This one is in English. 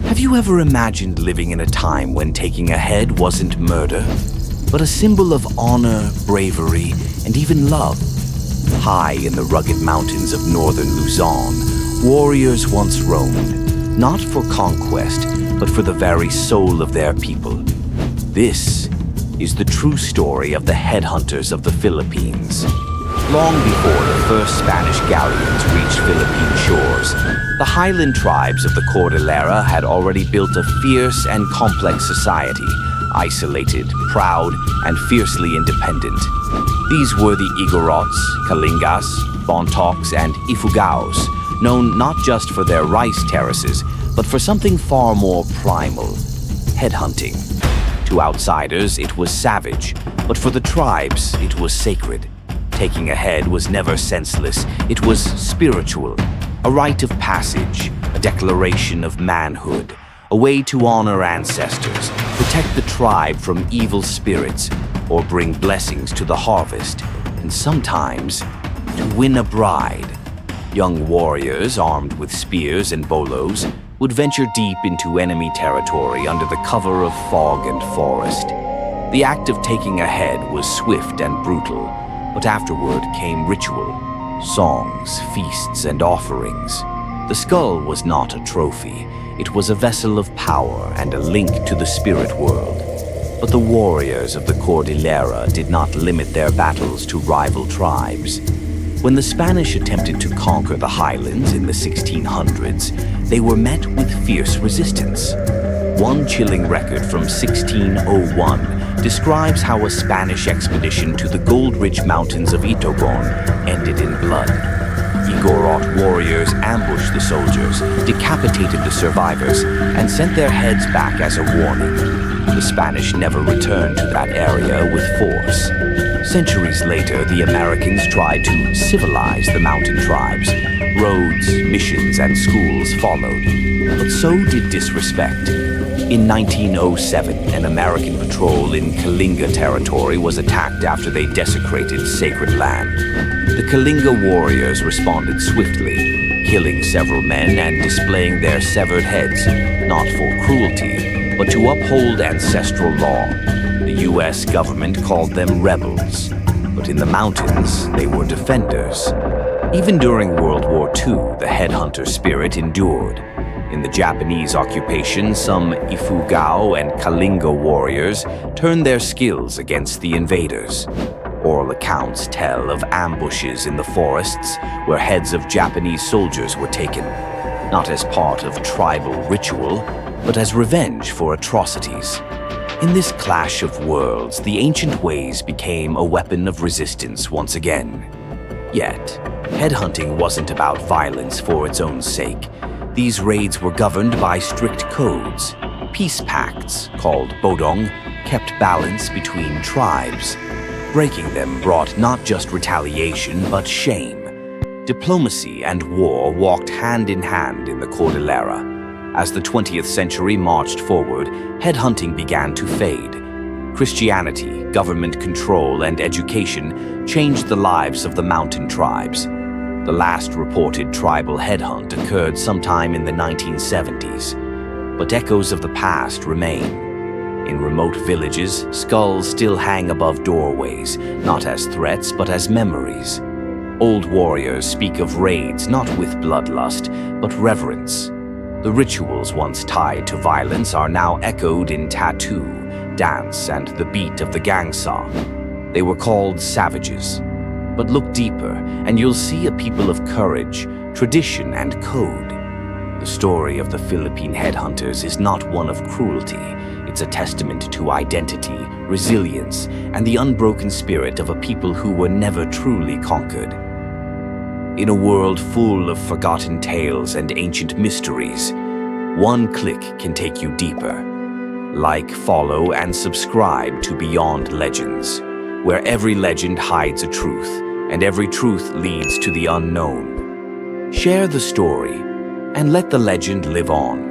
Have you ever imagined living in a time when taking a head wasn't murder, but a symbol of honor, bravery, and even love? High in the rugged mountains of northern Luzon, warriors once roamed, not for conquest, but for the very soul of their people. This is the true story of the headhunters of the Philippines. Long before the first Spanish galleons reached Philippine shores, the highland tribes of the Cordillera had already built a fierce and complex society, isolated, proud, and fiercely independent. These were the Igorots, Kalingas, Bontocs, and Ifugaos, known not just for their rice terraces, but for something far more primal: headhunting. To outsiders, it was savage, but for the tribes, it was sacred. Taking a head was never senseless, it was spiritual, a rite of passage, a declaration of manhood, a way to honor ancestors, protect the tribe from evil spirits, or bring blessings to the harvest, and sometimes to win a bride. Young warriors armed with spears and bolos would venture deep into enemy territory under the cover of fog and forest. The act of taking a head was swift and brutal, but afterward came ritual, songs, feasts, and offerings. The skull was not a trophy. It was a vessel of power and a link to the spirit world. But the warriors of the Cordillera did not limit their battles to rival tribes. When the Spanish attempted to conquer the highlands in the 1600s, they were met with fierce resistance. One chilling record from 1601 describes how a Spanish expedition to the gold-rich mountains of Itogon ended in blood. Igorot warriors ambushed the soldiers, decapitated the survivors, and sent their heads back as a warning. The Spanish never returned to that area with force. Centuries later, the Americans tried to civilize the mountain tribes. Roads, missions, and schools followed, but so did disrespect. In 1907, an American patrol in Kalinga territory was attacked after they desecrated sacred land. The Kalinga warriors responded swiftly, killing several men and displaying their severed heads, not for cruelty, but to uphold ancestral law. The U.S. government called them rebels, but in the mountains, they were defenders. Even during World War II, the headhunter spirit endured. In the Japanese occupation, some Ifugao and Kalinga warriors turned their skills against the invaders. Oral accounts tell of ambushes in the forests where heads of Japanese soldiers were taken, not as part of tribal ritual, but as revenge for atrocities. In this clash of worlds, the ancient ways became a weapon of resistance once again. Yet, headhunting wasn't about violence for its own sake. These raids were governed by strict codes. Peace pacts, called bodong, kept balance between tribes. Breaking them brought not just retaliation, but shame. Diplomacy and war walked hand in hand in the Cordillera. As the 20th century marched forward, headhunting began to fade. Christianity, government control, and education changed the lives of the mountain tribes. The last reported tribal headhunt occurred sometime in the 1970s, but echoes of the past remain. In remote villages, skulls still hang above doorways, not as threats but as memories. Old warriors speak of raids not with bloodlust, but reverence. The rituals once tied to violence are now echoed in tattoo, dance, and the beat of the gang song. They were called savages. But look deeper, and you'll see a people of courage, tradition, and code. The story of the Philippine headhunters is not one of cruelty. It's a testament to identity, resilience, and the unbroken spirit of a people who were never truly conquered. In a world full of forgotten tales and ancient mysteries, one click can take you deeper. Like, follow, and subscribe to Beyond Legends, where every legend hides a truth, and every truth leads to the unknown. Share the story, and let the legend live on.